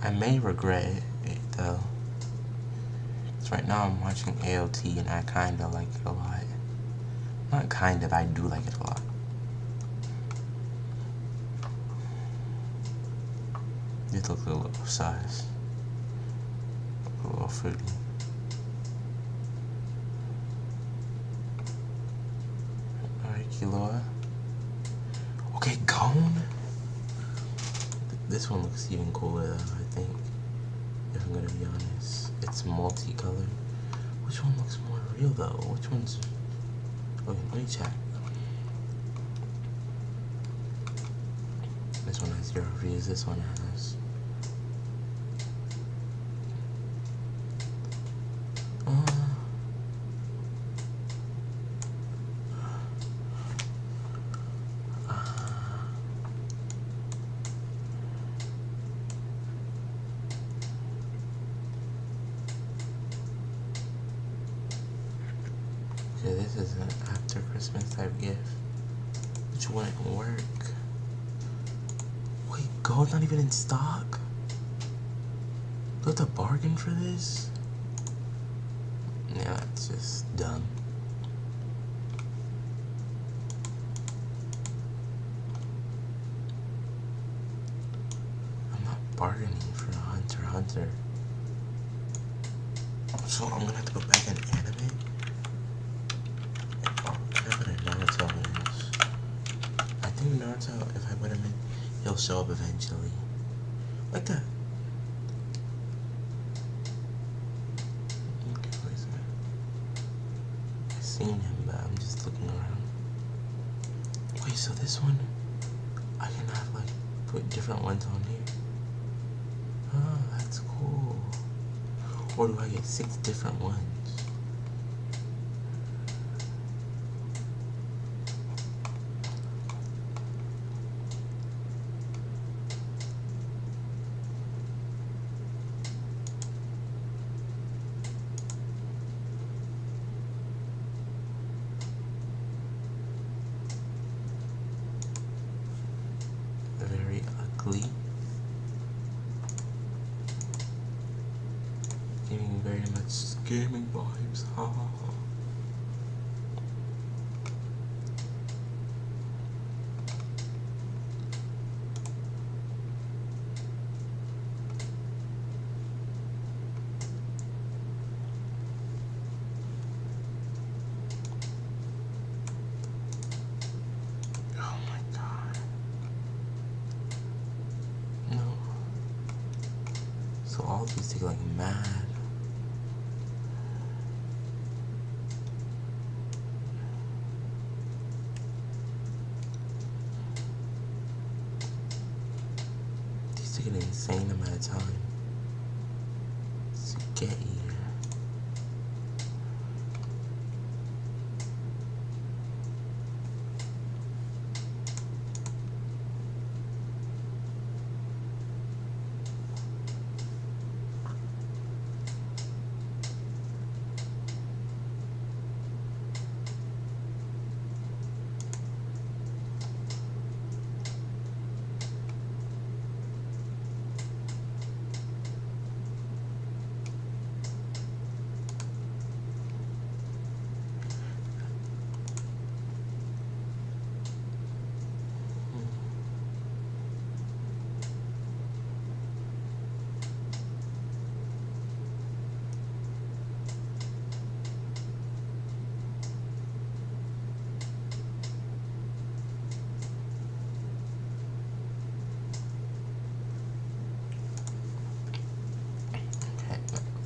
I may regret it though. So right now I'm watching AOT and I kinda like it a lot. Not kind of, I do like it a lot. It looks a little size. A little fruity. Alright, Killua. Okay, Gon. This one looks even cooler though, I think. If I'm gonna be honest. It's multicolored. Which one looks more real though? Which one's... Okay, let me check. This one has 0 views, this one has... Okay, this is an after Christmas type gift. Which wouldn't work. Wait, gold's not even in stock? Do I have to bargain for this? Yeah, that's just dumb. I'm not bargaining for a Hunter x Hunter. So I'm gonna have to go back in anime? Naruto is. I think Naruto, if I put him in, he'll show up eventually. Like that. Okay, wait a minute. seen him, but I'm just looking around. Wait, so this one, I can have like put different ones on here. Oh, that's cool. Or do I get 6 different ones? Very ugly. Giving very much gaming vibes. Ha ha ha. Oh my god. No. So all these take like mad. These take an insane amount of time to get here.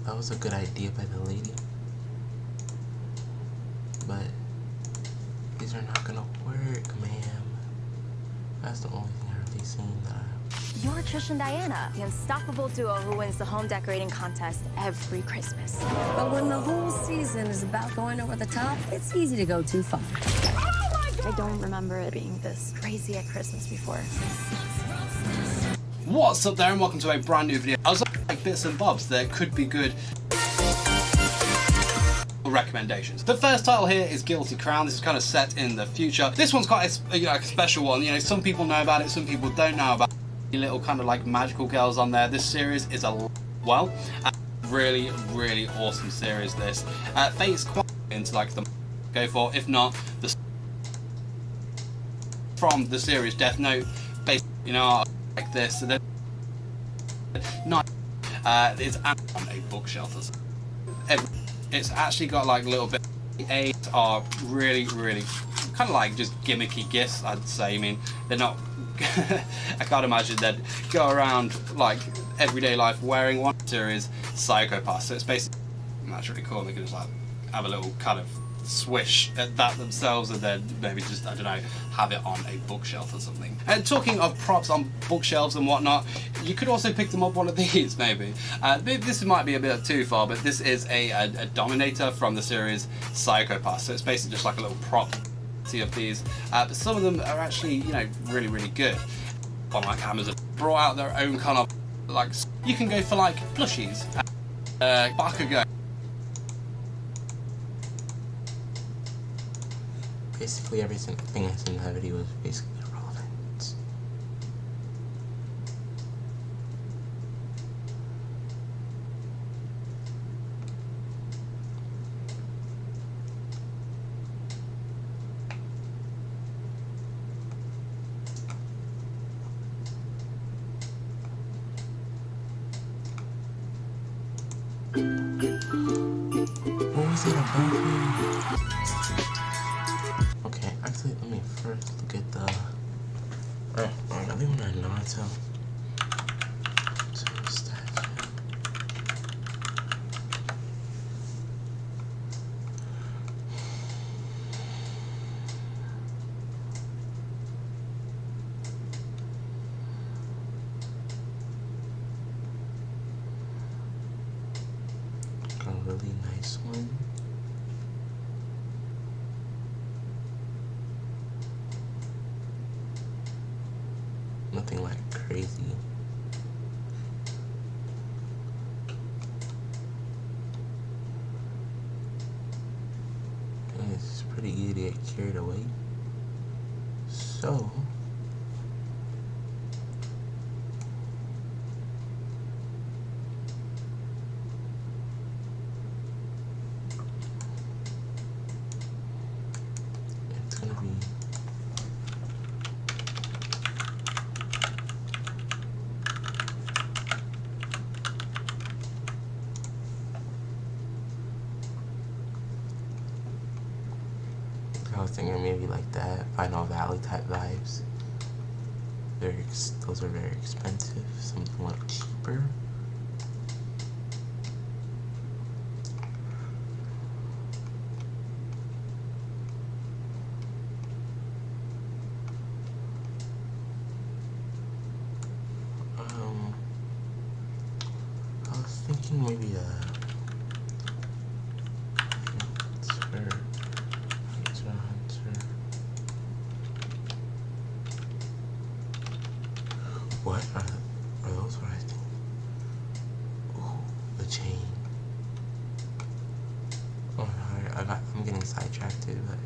That was a good idea by the lady, but these are not gonna work, ma'am. That's the only thing I've really seen that You're Trish and Diana, the unstoppable duo who wins the home decorating contest every Christmas. But when the whole season is about going over the top, it's easy to go too far. I don't remember it being this crazy at Christmas before. What's up there and welcome to a brand new video. I was like bits and bobs that could be good recommendations. The first title here is Guilty Crown. This is kind of set in the future. This one's quite a special one. You know, some people know about it, some people don't know about it. Little kind of like magical girls on there. This series is really, really awesome series. This Fate's quite into like the go for. If not, the from the series Death Note, basically, you know, like this. So not it's on a bookshelf. It's actually got like little bit. Eight are really, really kind of like just gimmicky gifts, I'd say. I mean, they're not. I can't imagine they'd go around like everyday life wearing one. Series Psychopath. So it's basically that's really cool. They can just like have a little kind of swish at that themselves, and then maybe just, I don't know, have it on a bookshelf or something. And talking of props on bookshelves and whatnot, you could also pick them up one of these maybe. This might be a bit too far, but this is a Dominator from the series Psychopath. So it's basically just like a little prop of these, but some of them are actually, you know, really, really good. On like Amazon, brought out their own kind of like, you can go for like plushies, Bakugo. basically everything I seen in that video was basically irrelevant. What was it about? Okay, actually, let me first look at the. I really want to Naruto. nothing like crazy. And it's pretty easy to get carried away. So it's gonna be I was thinking maybe like that, Final Valley type vibes. Those are very expensive. Something like cheaper. I was thinking maybe what are those what I think? Ooh, the chain. Oh, I'm getting sidetracked, but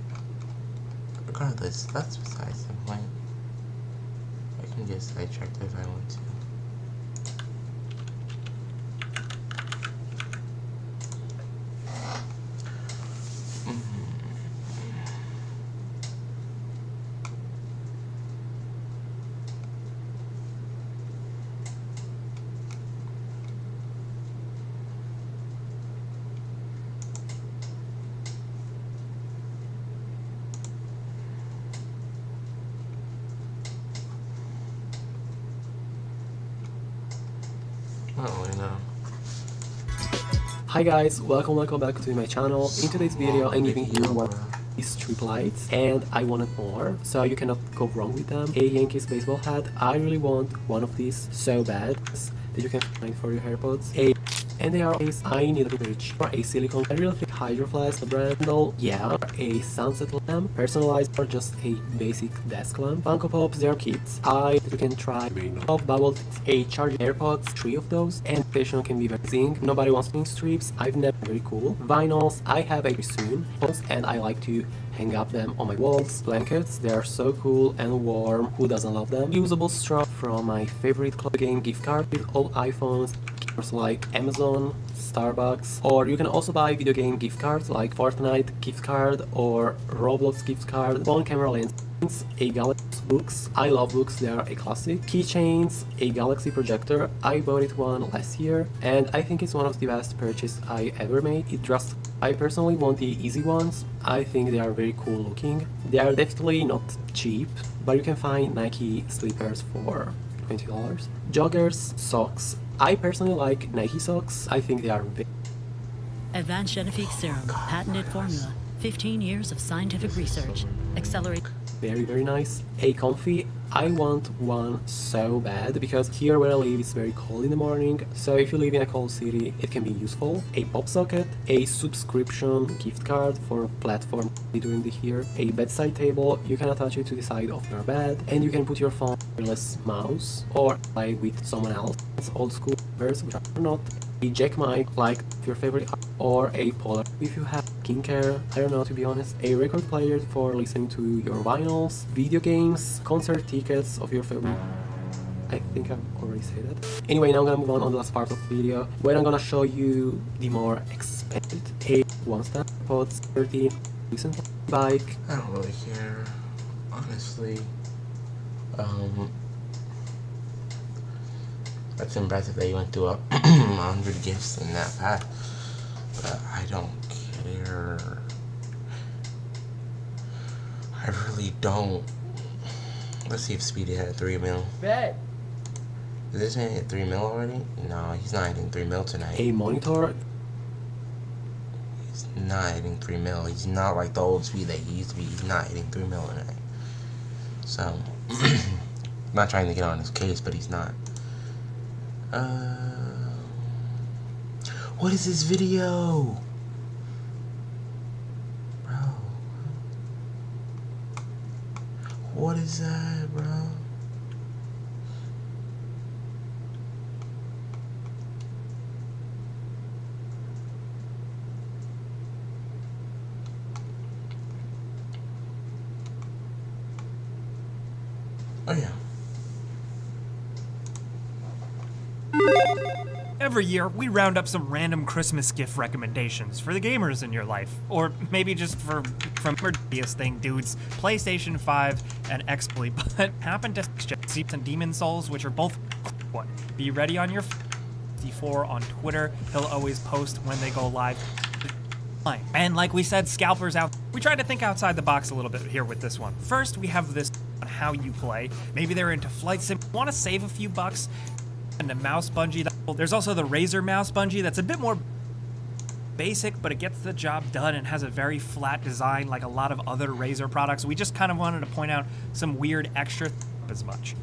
regardless, that's besides the point. I can get sidetracked if I want to. Hi guys, welcome back to my channel. In today's video I'm giving you one of these strip lights and I wanted more, so you cannot go wrong with them. A Yankees baseball hat. I really want one of these so bad that you can find for your AirPods. And they are I need a bridge for a silicone. I really think Hydro Flask, the brand. Yeah, a sunset lamp, personalized or just a basic desk lamp. Funko Pops, they are kits. You can try of bubble, a charging AirPods, 3 of those, and station can be very zing. Nobody wants pink strips. I've never very cool. Vinyls, I have a soon, and I like to hang up them on my walls. Blankets, they are so cool and warm. Who doesn't love them? Usable straw from my favorite club game gift card with all iPhones. Like Amazon, Starbucks, or you can also buy video game gift cards like Fortnite gift card or Roblox gift card, phone camera lens, a Galaxy books. I love books, they are a classic. Keychains, a Galaxy projector. I bought it one last year and I think it's one of the best purchases I ever made. I personally want the easy ones. I think they are very cool looking. They are definitely not cheap, but you can find Nike slippers for $20. Joggers, socks. I personally like Nike socks. I think they are big. Advanced Genifique Serum, patented formula, 15 years of scientific research, accelerate. Very nice. A comfy. I want one so bad because here where I live it's very cold in the morning, so if you live in a cold city it can be useful. A pop socket, a subscription gift card for platform during the year, a bedside table. You can attach it to the side of your bed and you can put your phone wireless mouse or play with someone else. It's old school version, which are not. A jack mic like your favorite, or a polar if you have skincare. I don't know, to be honest. A record player for listening to your vinyls, video games, concert tickets of your favorite. I think I've already said that. Anyway, now I'm gonna move on the last part of the video where I'm gonna show you the more expensive one-step pods 30 recent bike. I don't really care, honestly. That's impressive that you went through 100 gifts in that path, but I don't care. I really don't. Let's see if Speedy had 3 mil. Bet. Is this man hit 3 mil already? No, he's not hitting 3 mil tonight. A monitor. He's not hitting 3 mil. He's not like the old Speed that he used to be. He's not hitting 3 mil tonight. So, I'm not trying to get on his case, but he's not. What is this video? Bro. What is that, bro? Oh yeah. Every year, we round up some random Christmas gift recommendations for the gamers in your life. Or maybe just from biggest thing, dudes. PlayStation 5 and Exploit, but happen to Seeps and Demon Souls, which are both what? Be ready on your 54 on Twitter. He'll always post when they go live. And like we said, scalpers out. We tried to think outside the box a little bit here with this one. First, we have this on how you play. Maybe they're into flight sim. Want to save a few bucks? And the mouse bungee. There's also the Razer mouse bungee that's a bit more basic, but it gets the job done and has a very flat design like a lot of other Razer products. We just kind of wanted to point out some weird extra as much.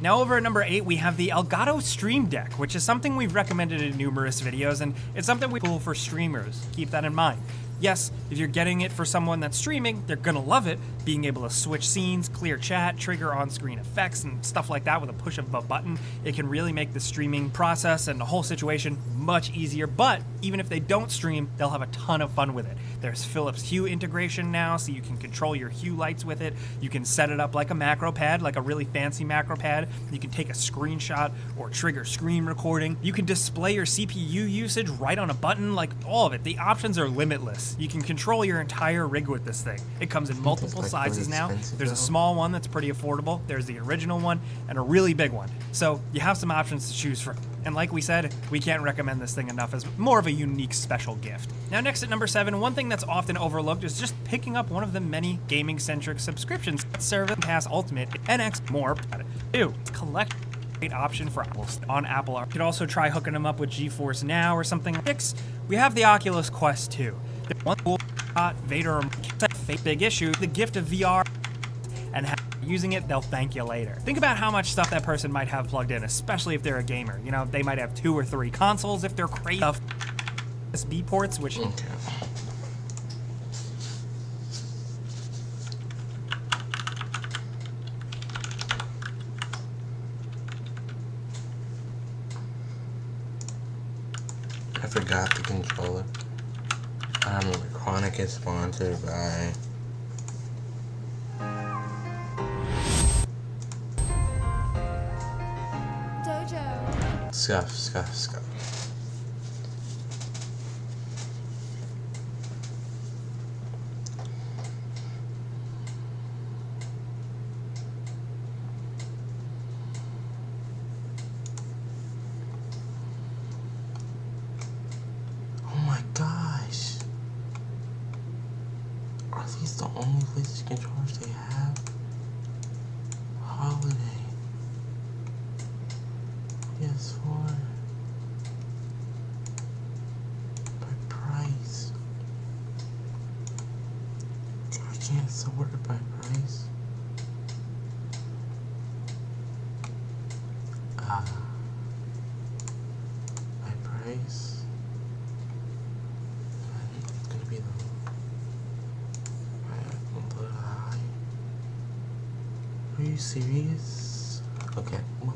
Now over at number 8, we have the Elgato Stream Deck, which is something we've recommended in numerous videos, and it's something we cool for streamers. Keep that in mind. Yes, if you're getting it for someone that's streaming, they're gonna love it, being able to switch scenes, clear chat, trigger on-screen effects, and stuff like that with a push of a button. It can really make the streaming process and the whole situation much easier, but even if they don't stream, they'll have a ton of fun with it. There's Philips Hue integration now, so you can control your Hue lights with it. You can set it up like a macro pad, like a really fancy macro pad. You can take a screenshot or trigger screen recording. You can display your CPU usage right on a button, like all of it. The options are limitless. You can control your entire rig with this thing. It comes in multiple sizes now. There's a small one that's pretty affordable. There's the original one and a really big one. So you have some options to choose from. And like we said, we can't recommend this thing enough as more of a unique special gift. Now next at number 7, one thing that's often overlooked is just picking up one of the many gaming-centric subscriptions that Service Pass Ultimate and X more. Collect great option for Apple on Apple. You could also try hooking them up with GeForce Now or something like this. We have the Oculus Quest 2. One cool Vader fake big issue, the gift of VR, and using it, they'll thank you later. Think about how much stuff that person might have plugged in, especially if they're a gamer. You know, they might have 2 or 3 consoles if they're crazy stuff. USB ports, which I forgot the controller. I remember Chronic is sponsored by Dojo. Scuff. Oh my gosh. Are these the only PlayStation controllers they have? Holiday. PS4. By price. I can't sort it by price. By price. It's gonna be the high. Are you serious? Okay, well.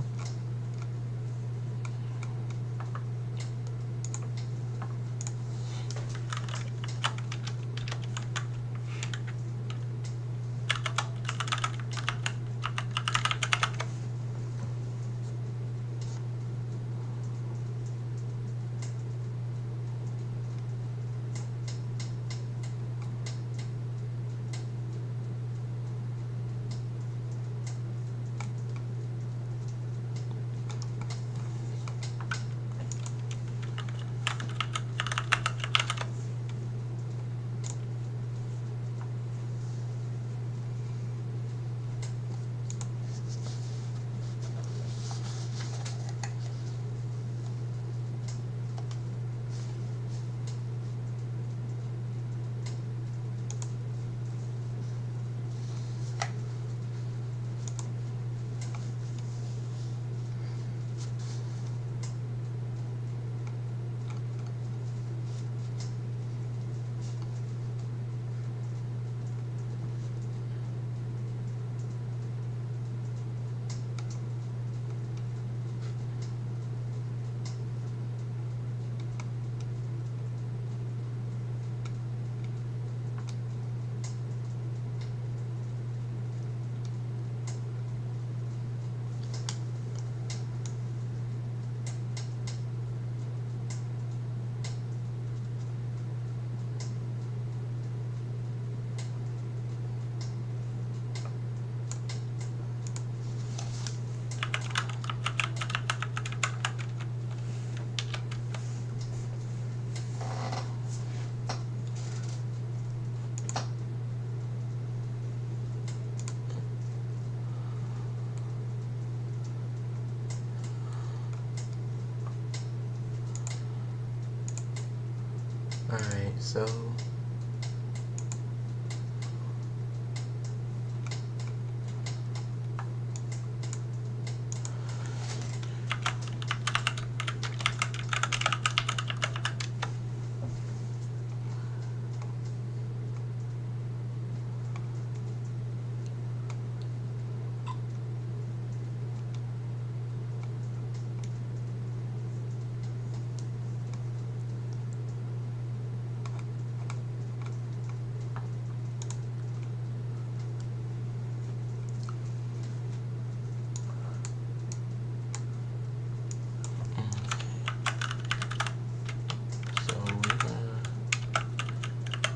Alright, so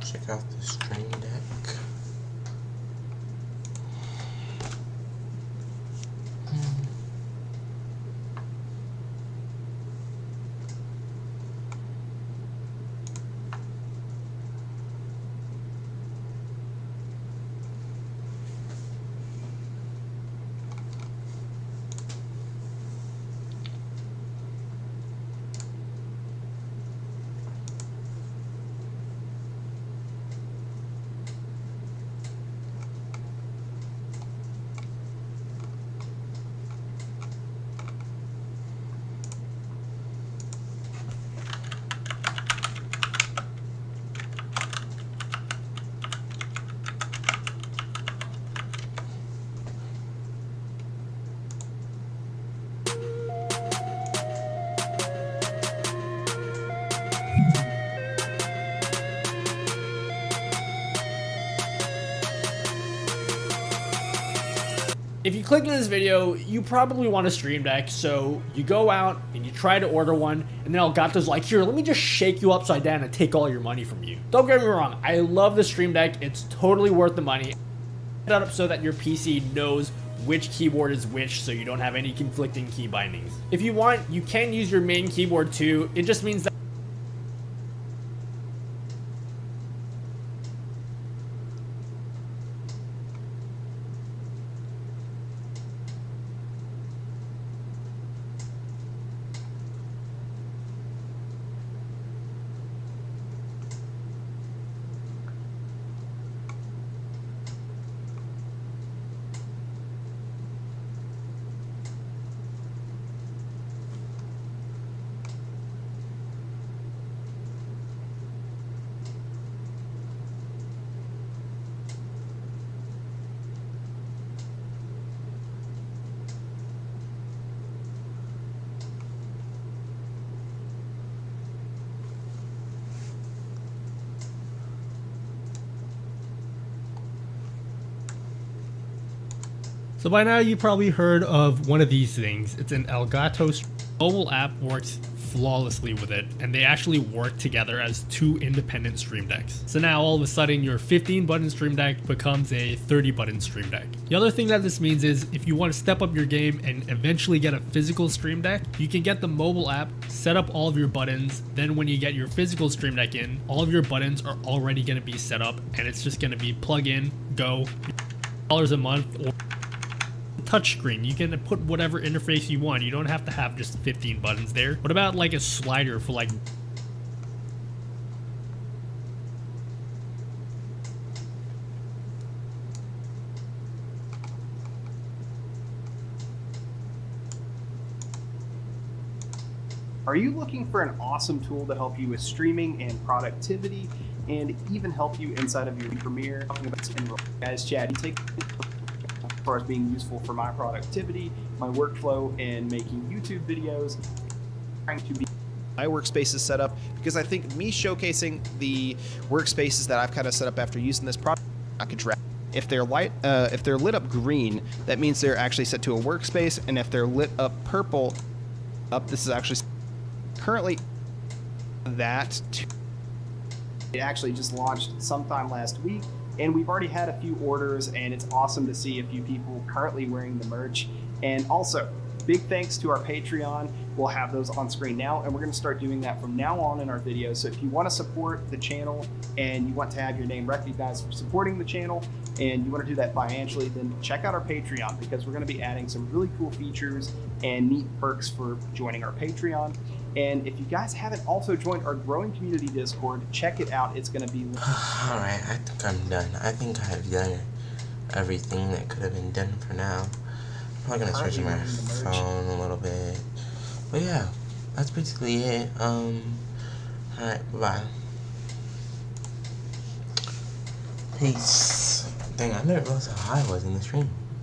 check out the Stream Deck. If you clicked on this video, you probably want a Stream Deck, so you go out and you try to order one, and then Elgato's like, here, let me just shake you upside down and take all your money from you. Don't get me wrong, I love the Stream Deck, it's totally worth the money. Set it up so that your PC knows which keyboard is which, so you don't have any conflicting key bindings. If you want, you can use your main keyboard too, it just means that So by now you probably heard of one of these things. It's an Elgato mobile app, works flawlessly with it, and they actually work together as two independent Stream Decks. So now all of a sudden your 15 button Stream Deck becomes a 30 button Stream Deck. The other thing that this means is if you want to step up your game and eventually get a physical Stream Deck, you can get the mobile app, set up all of your buttons, then when you get your physical Stream Deck in, all of your buttons are already going to be set up and it's just going to be plug in, go, $1 a month, or touchscreen. You can put whatever interface you want. You don't have to have just 15 buttons there. What about like a slider for like Are you looking for an awesome tool to help you with streaming and productivity and even help you inside of your Premiere? Talking about guys, Chad, you take as far as being useful for my productivity, my workflow, and making YouTube videos, trying to be my workspaces set up, because I think me showcasing the workspaces that I've kind of set up after using this product, I could drag. If they're lit up green, that means they're actually set to a workspace, and if they're lit up purple, this is actually currently that. It actually just launched sometime last week, and we've already had a few orders, and it's awesome to see a few people currently wearing the merch. And also, big thanks to our Patreon. We'll have those on screen now, and we're going to start doing that from now on in our videos. So if you want to support the channel and you want to have your name recognized for supporting the channel, and you want to do that financially, then check out our Patreon, because we're going to be adding some really cool features and neat perks for joining our Patreon. And if you guys haven't also joined our growing community Discord, check it out. It's going to be... Alright, I think I'm done. I think I have done everything that could have been done for now. I'm probably going to switch my phone a little bit. But yeah, that's basically it. Alright, bye. Peace. Dang, I never realized how high I was in the stream.